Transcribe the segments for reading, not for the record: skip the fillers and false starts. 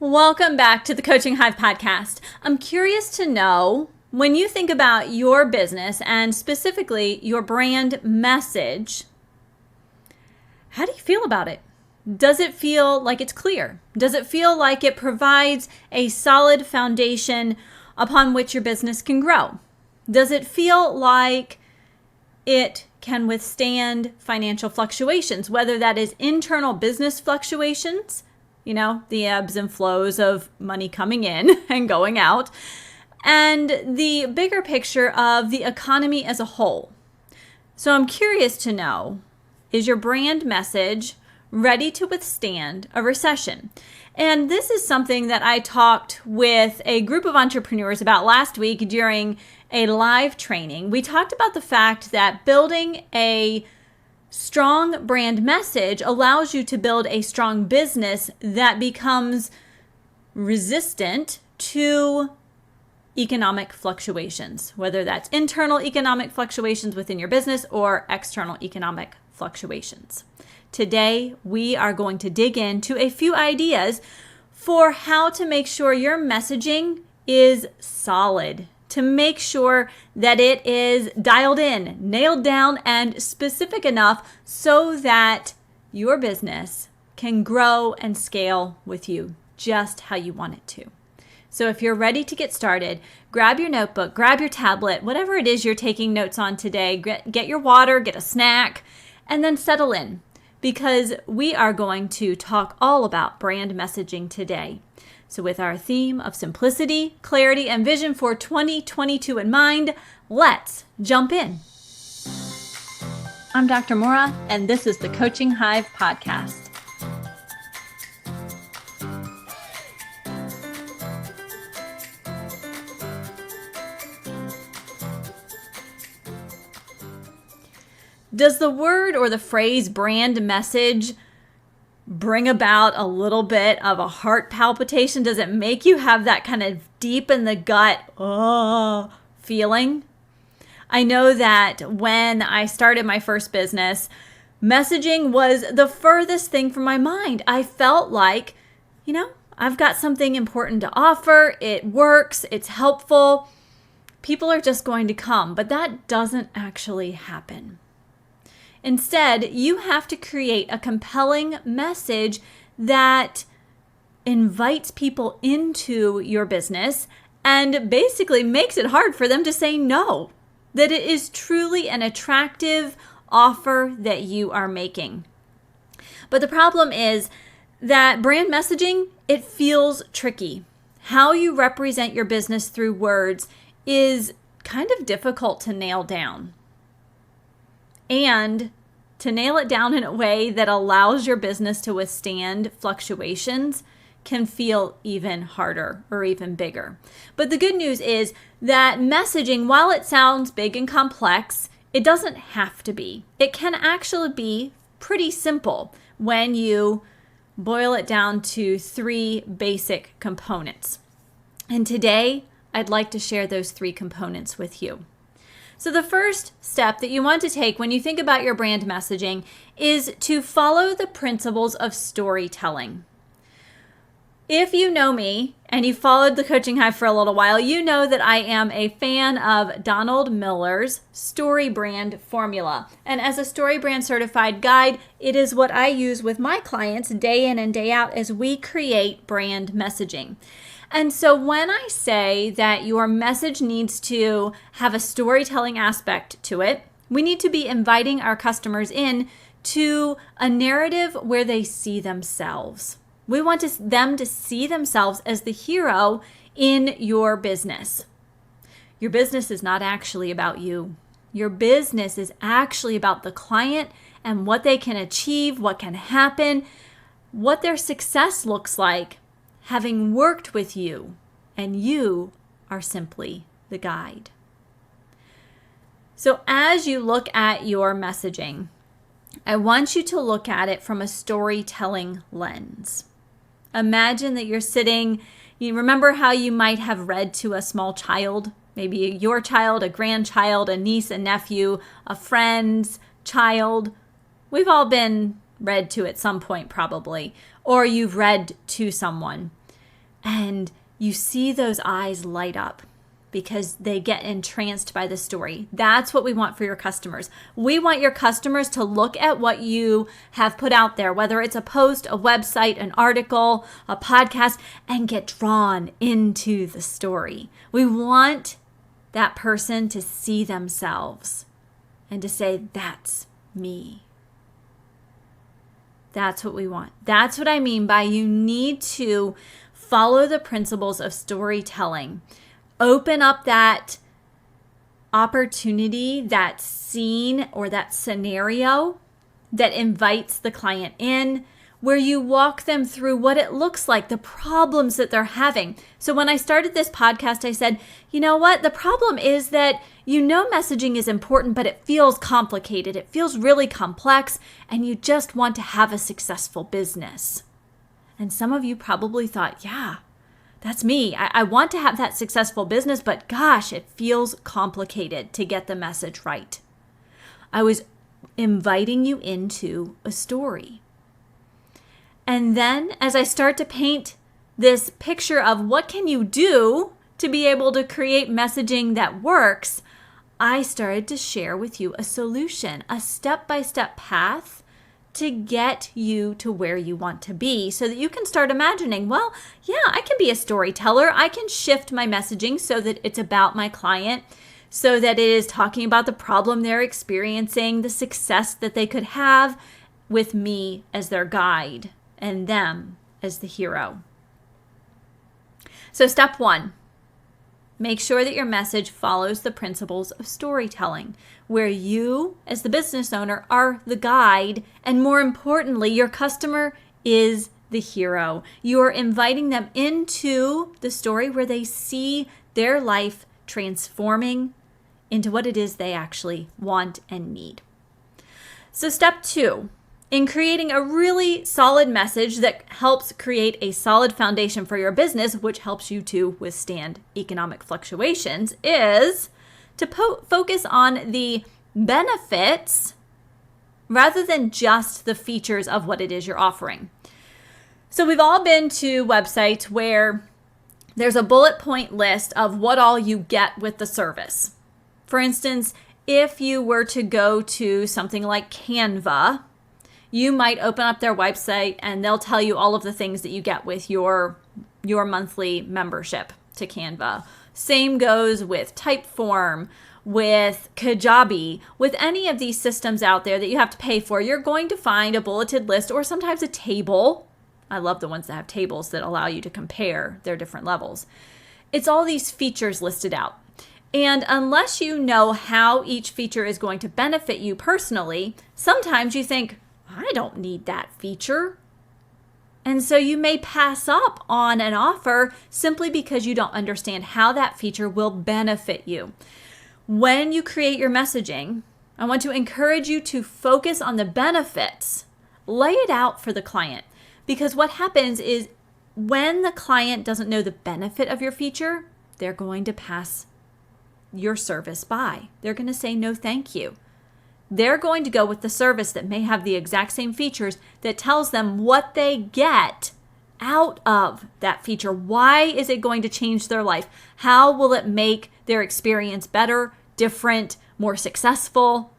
Welcome back to the Coaching Hive podcast. I'm curious to know, when you think about your business and specifically your brand message, how do you feel about it? Does it feel like it's clear? Does it feel like it provides a solid foundation upon which your business can grow? Does it feel like it can withstand financial fluctuations, whether that is internal business fluctuations, the ebbs and flows of money coming in and going out, and the bigger picture of the economy as a whole? So I'm curious to know, is your brand message ready to withstand a recession? And this is something that I talked with a group of entrepreneurs about last week during a live training. We talked about the fact that building a strong brand message allows you to build a strong business that becomes resistant to economic fluctuations, whether that's internal economic fluctuations within your business or external economic fluctuations. Today, we are going to dig into a few ideas for how to make sure your messaging is solid, to make sure that it is dialed in, nailed down, and specific enough so that your business can grow and scale with you just how you want it to. So if you're ready to get started, grab your notebook, grab your tablet, whatever it is you're taking notes on today, get your water, get a snack, and then settle in, because we are going to talk all about brand messaging today. So with our theme of simplicity, clarity, and vision for 2022 in mind, let's jump in. I'm Dr. Maura, and this is the Coaching Hive podcast. Does the word or the phrase brand message bring about a little bit of a heart palpitation? Does it make you have that kind of deep in the gut feeling? I know that when I started my first business, messaging was the furthest thing from my mind. I felt like, I've got something important to offer. It works. It's helpful. People are just going to come. But that doesn't actually happen. Instead, you have to create a compelling message that invites people into your business and basically makes it hard for them to say no, that it is truly an attractive offer that you are making. But the problem is that brand messaging, it feels tricky. How you represent your business through words is kind of difficult to nail down. And to nail it down in a way that allows your business to withstand fluctuations can feel even harder or even bigger. But the good news is that messaging, while it sounds big and complex, it doesn't have to be. It can actually be pretty simple when you boil it down to 3 basic components. And today, I'd like to share those 3 components with you. So the first step that you want to take when you think about your brand messaging is to follow the principles of storytelling. If you know me and you followed the Coaching Hive for a little while, you know that I am a fan of Donald Miller's Story Brand Formula. And as a Story Brand certified guide, it is what I use with my clients day in and day out as we create brand messaging. And so when I say that your message needs to have a storytelling aspect to it, we need to be inviting our customers in to a narrative where they see themselves. We want them to see themselves as the hero in your business. Your business is not actually about you. Your business is actually about the client and what they can achieve, what can happen, what their success looks like, having worked with you, and you are simply the guide. So as you look at your messaging, I want you to look at it from a storytelling lens. Imagine that you're sitting, you remember how you might have read to a small child, maybe your child, a grandchild, a niece, a nephew, a friend's child. We've all been read to at some point probably, or you've read to someone. and you see those eyes light up because they get entranced by the story. That's what we want for your customers. We want your customers to look at what you have put out there, whether it's a post, a website, an article, a podcast, and get drawn into the story. We want that person to see themselves and to say, that's me. That's what we want. That's what I mean by you need to follow the principles of storytelling. Open up that opportunity, that scene or that scenario that invites the client in, where you walk them through what it looks like, the problems that they're having. So when I started this podcast, I said, you know what? The problem is that messaging is important, but it feels complicated. It feels really complex, and you just want to have a successful business. And some of you probably thought, yeah, that's me. I want to have that successful business, but gosh, it feels complicated to get the message right. I was inviting you into a story. And then as I start to paint this picture of what can you do to be able to create messaging that works, I started to share with you a solution, a step-by-step path to get you to where you want to be so that you can start imagining, well, yeah, I can be a storyteller. I can shift my messaging so that it's about my client, so that it is talking about the problem they're experiencing, the success that they could have with me as their guide and them as the hero. So step 1, make sure that your message follows the principles of storytelling, where you, as the business owner, are the guide, and more importantly, your customer is the hero. You are inviting them into the story where they see their life transforming into what it is they actually want and need. So step 2, in creating a really solid message that helps create a solid foundation for your business, which helps you to withstand economic fluctuations, is to focus on the benefits rather than just the features of what it is you're offering. So we've all been to websites where there's a bullet point list of what all you get with the service. For instance, if you were to go to something like Canva, you might open up their website and they'll tell you all of the things that you get with your monthly membership to Canva. Same goes with Typeform, with Kajabi, with any of these systems out there that you have to pay for. You're going to find a bulleted list or sometimes a table. I love the ones that have tables that allow you to compare their different levels. It's all these features listed out. And unless you know how each feature is going to benefit you personally, sometimes you think, I don't need that feature. And so you may pass up on an offer simply because you don't understand how that feature will benefit you. When you create your messaging, I want to encourage you to focus on the benefits. Lay it out for the client, because what happens is when the client doesn't know the benefit of your feature, they're going to pass your service by. They're going to say no thank you. They're going to go with the service that may have the exact same features that tells them what they get out of that feature. Why is it going to change their life? How will it make their experience better, different, more successful?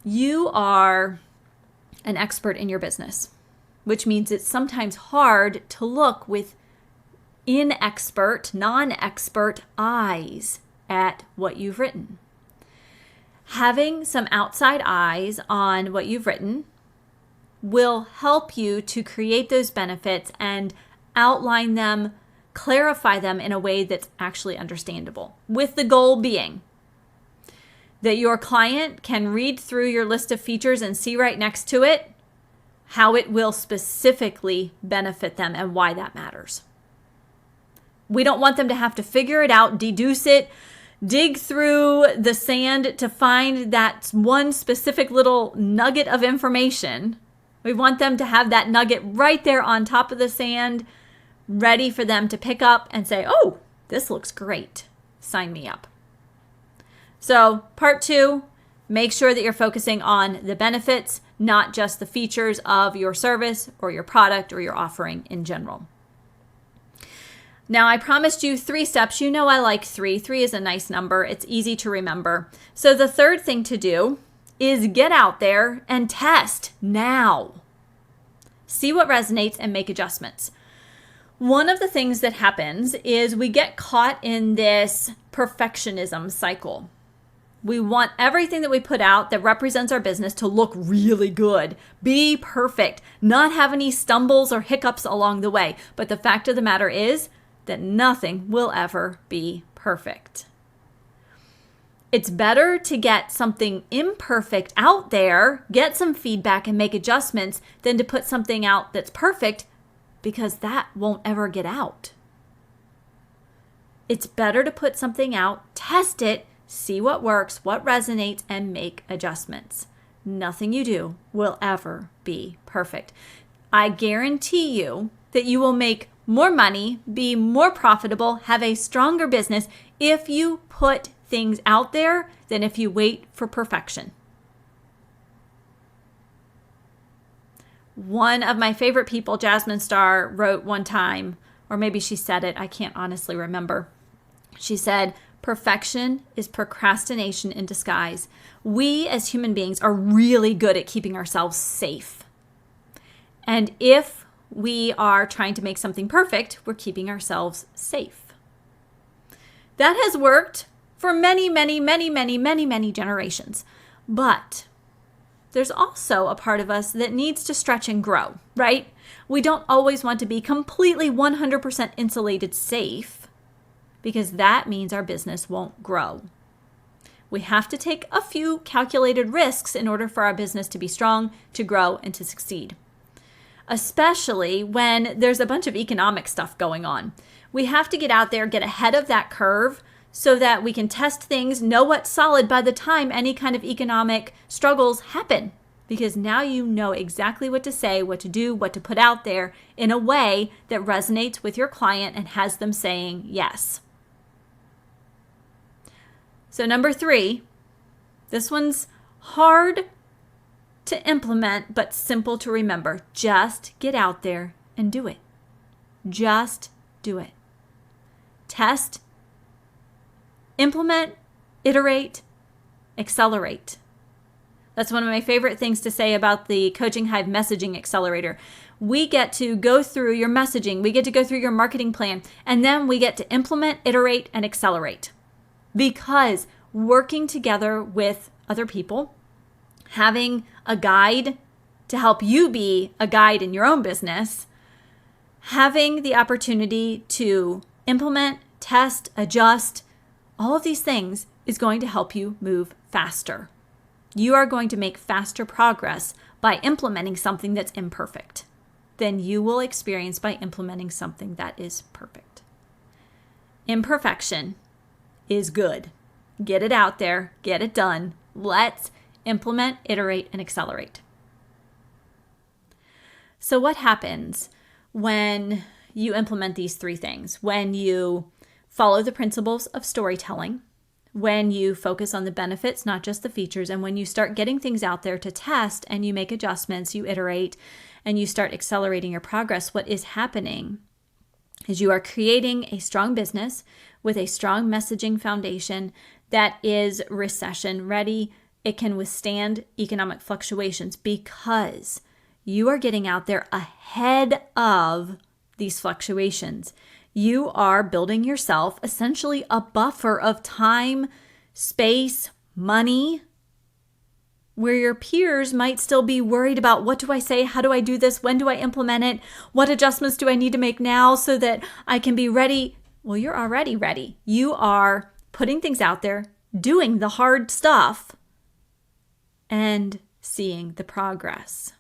You are an expert in your business, which means it's sometimes hard to look with inexpert, non-expert eyes at what you've written. Having some outside eyes on what you've written will help you to create those benefits and outline them, clarify them in a way that's actually understandable, with the goal being that your client can read through your list of features and see right next to it how it will specifically benefit them and why that matters. We don't want them to have to figure it out, deduce it, dig through the sand to find that one specific little nugget of information. We want them to have that nugget right there on top of the sand, ready for them to pick up and say, oh, this looks great. Sign me up. So part 2, make sure that you're focusing on the benefits. not just the features of your service or your product or your offering in general. Now, I promised you 3 steps. You know I like 3. 3 is a nice number. It's easy to remember. So the third thing to do is get out there and test now. See what resonates and make adjustments. One of the things that happens is we get caught in this perfectionism cycle. We want everything that we put out that represents our business to look really good, be perfect, not have any stumbles or hiccups along the way. But the fact of the matter is that nothing will ever be perfect. It's better to get something imperfect out there, get some feedback and make adjustments than to put something out that's perfect, because that won't ever get out. It's better to put something out, test it, see what works, what resonates, and make adjustments. Nothing you do will ever be perfect. I guarantee you that you will make more money, be more profitable, have a stronger business if you put things out there than if you wait for perfection. One of my favorite people, Jasmine Star, wrote one time, or maybe she said it, I can't honestly remember. She said, perfection is procrastination in disguise. We as human beings are really good at keeping ourselves safe. And if we are trying to make something perfect, we're keeping ourselves safe. That has worked for many generations. But there's also a part of us that needs to stretch and grow, right? We don't always want to be completely 100% insulated safe, because that means our business won't grow. We have to take a few calculated risks in order for our business to be strong, to grow, and to succeed. Especially when there's a bunch of economic stuff going on. We have to get out there, get ahead of that curve so that we can test things, know what's solid by the time any kind of economic struggles happen. Because now you know exactly what to say, what to do, what to put out there in a way that resonates with your client and has them saying yes. So number 3, this one's hard to implement, but simple to remember. Just get out there and do it. Just do it. Test, implement, iterate, accelerate. That's one of my favorite things to say about the Coaching Hive Messaging Accelerator. We get to go through your messaging, we get to go through your marketing plan, and then we get to implement, iterate, and accelerate. Because working together with other people, having a guide to help you be a guide in your own business, having the opportunity to implement, test, adjust, all of these things is going to help you move faster. You are going to make faster progress by implementing something that's imperfect than you will experience by implementing something that is perfect. Imperfection is good. Get it out there, get it done. Let's implement, iterate, and accelerate. So what happens when you implement these 3 things? When you follow the principles of storytelling, when you focus on the benefits, not just the features, and when you start getting things out there to test and you make adjustments, you iterate, and you start accelerating your progress, what is happening is you are creating a strong business with a strong messaging foundation that is recession ready. It can withstand economic fluctuations because you are getting out there ahead of these fluctuations. You are building yourself essentially a buffer of time, space, money, where your peers might still be worried about, what do I say? How do I do this? When do I implement it? What adjustments do I need to make now so that I can be ready? Well, you're already ready. You are putting things out there, doing the hard stuff, and seeing the progress.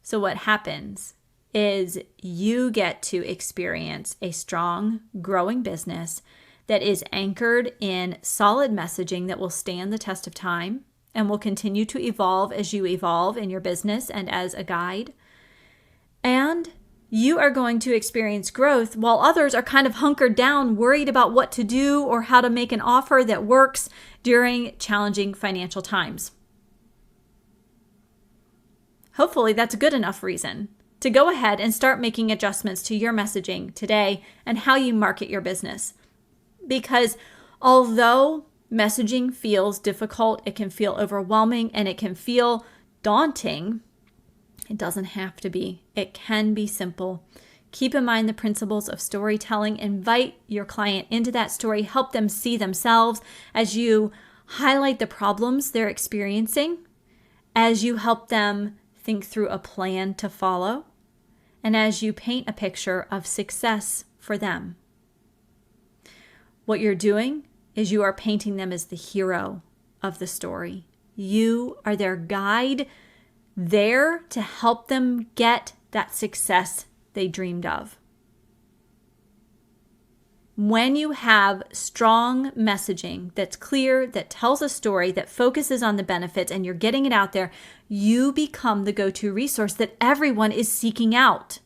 So what happens is you get to experience a strong, growing business that is anchored in solid messaging that will stand the test of time and will continue to evolve as you evolve in your business and as a guide. And you are going to experience growth while others are kind of hunkered down, worried about what to do or how to make an offer that works during challenging financial times. hopefully that's a good enough reason to go ahead and start making adjustments to your messaging today and how you market your business. Because although messaging feels difficult, it can feel overwhelming, and it can feel daunting, it doesn't have to be. It can be simple. Keep in mind the principles of storytelling. Invite your client into that story. Help them see themselves as you highlight the problems they're experiencing, as you help them think through a plan to follow, and as you paint a picture of success for them. What you're doing is you are painting them as the hero of the story. You are their guide, there to help them get that success they dreamed of. When you have strong messaging that's clear, that tells a story, that focuses on the benefits, and you're getting it out there, you become the go-to resource that everyone is seeking out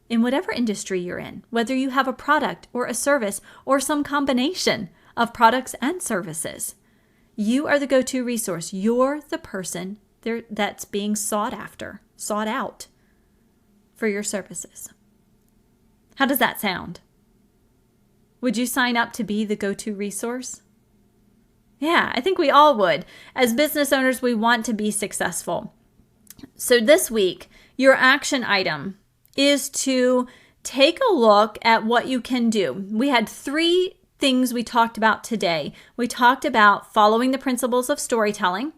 in whatever industry you're in, whether you have a product or a service or some combination of products and services. You are the go-to resource. You're the person that's being sought out for your services. How does that sound? Would you sign up to be the go-to resource? Yeah, I think we all would. As business owners, we want to be successful. So this week, your action item is to take a look at what you can do. We had 3 things we talked about today. We talked about following the principles of storytelling.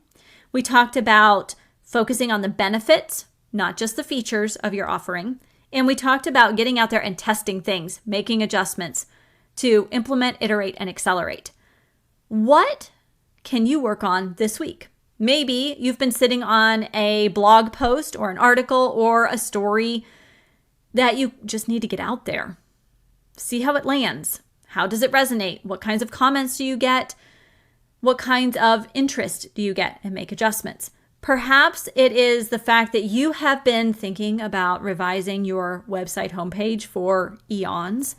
We talked about focusing on the benefits, not just the features of your offering. And we talked about getting out there and testing things, making adjustments to implement, iterate, and accelerate. What can you work on this week? Maybe you've been sitting on a blog post or an article or a story that you just need to get out there. See how it lands. How does it resonate? What kinds of comments do you get? What kinds of interest do you get? And make adjustments. Perhaps it is the fact that you have been thinking about revising your website homepage for eons,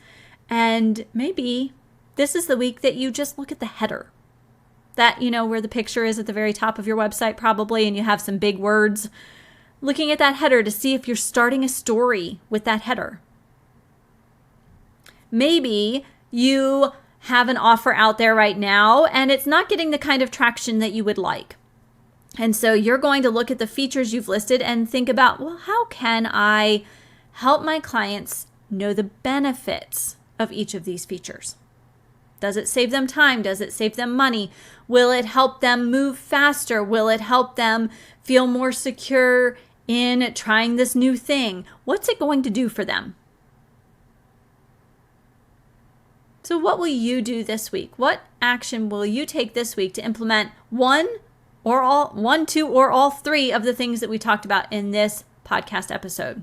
and maybe this is the week that you just look at the header. That, where the picture is at the very top of your website probably, and you have some big words. Looking at that header to see if you're starting a story with that header. Maybe you have an offer out there right now and it's not getting the kind of traction that you would like. And so you're going to look at the features you've listed and think about, well, how can I help my clients know the benefits of each of these features? Does it save them time? Does it save them money? Will it help them move faster? Will it help them feel more secure in trying this new thing? What's it going to do for them? So what will you do this week? What action will you take this week to implement one, two, or all 3 of the things that we talked about in this podcast episode,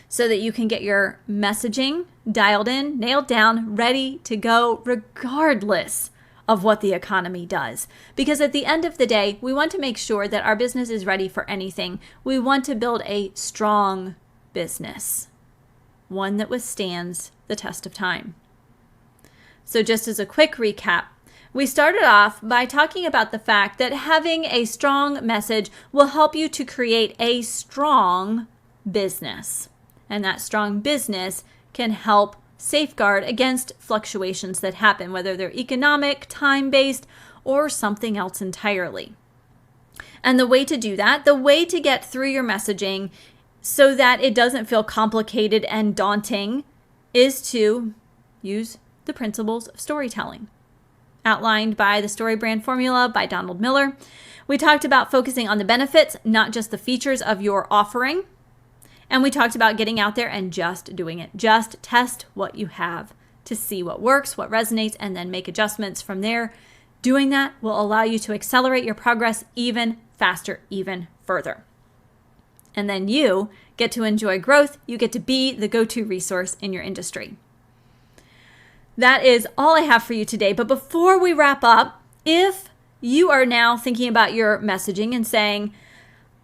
so that you can get your messaging dialed in, nailed down, ready to go, regardless of what the economy does? Because at the end of the day, we want to make sure that our business is ready for anything. We want to build a strong business, one that withstands the test of time. So just as a quick recap, we started off by talking about the fact that having a strong message will help you to create a strong business. And that strong business can help safeguard against fluctuations that happen, whether they're economic, time-based, or something else entirely. And the way to do that, the way to get through your messaging so that it doesn't feel complicated and daunting, is to use the principles of storytelling, outlined by the Story Brand Formula by Donald Miller. We talked about focusing on the benefits, not just the features of your offering. And we talked about getting out there and just doing it. Just test what you have to see what works, what resonates, and then make adjustments from there. Doing that will allow you to accelerate your progress even faster, even further. And then you get to enjoy growth. You get to be the go-to resource in your industry. That is all I have for you today. But before we wrap up, if you are now thinking about your messaging and saying,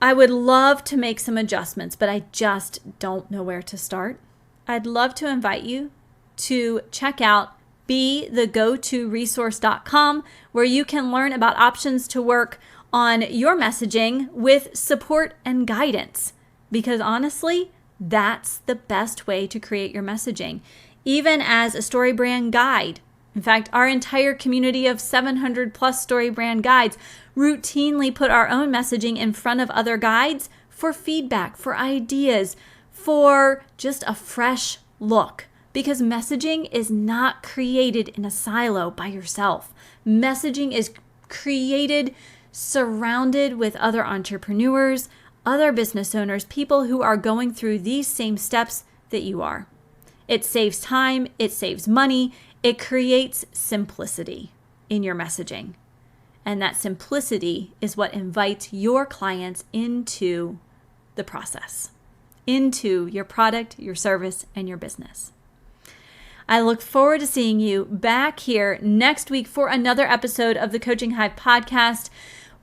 I would love to make some adjustments, but I just don't know where to start, I'd love to invite you to check out bethegotoresource.com, where you can learn about options to work on your messaging with support and guidance. Because honestly, that's the best way to create your messaging. Even as a StoryBrand guide. In fact, our entire community of 700 plus StoryBrand guides routinely put our own messaging in front of other guides for feedback, for ideas, for just a fresh look. Because messaging is not created in a silo by yourself. Messaging is created surrounded with other entrepreneurs, other business owners, people who are going through these same steps that you are. It saves time, it saves money, it creates simplicity in your messaging. And that simplicity is what invites your clients into the process, into your product, your service, and your business. I look forward to seeing you back here next week for another episode of the Coaching Hive podcast,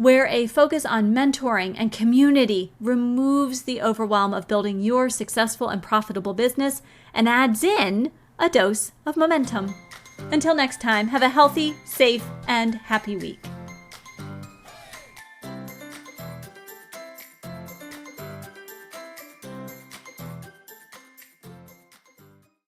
where a focus on mentoring and community removes the overwhelm of building your successful and profitable business and adds in a dose of momentum. Until next time, have a healthy, safe, and happy week.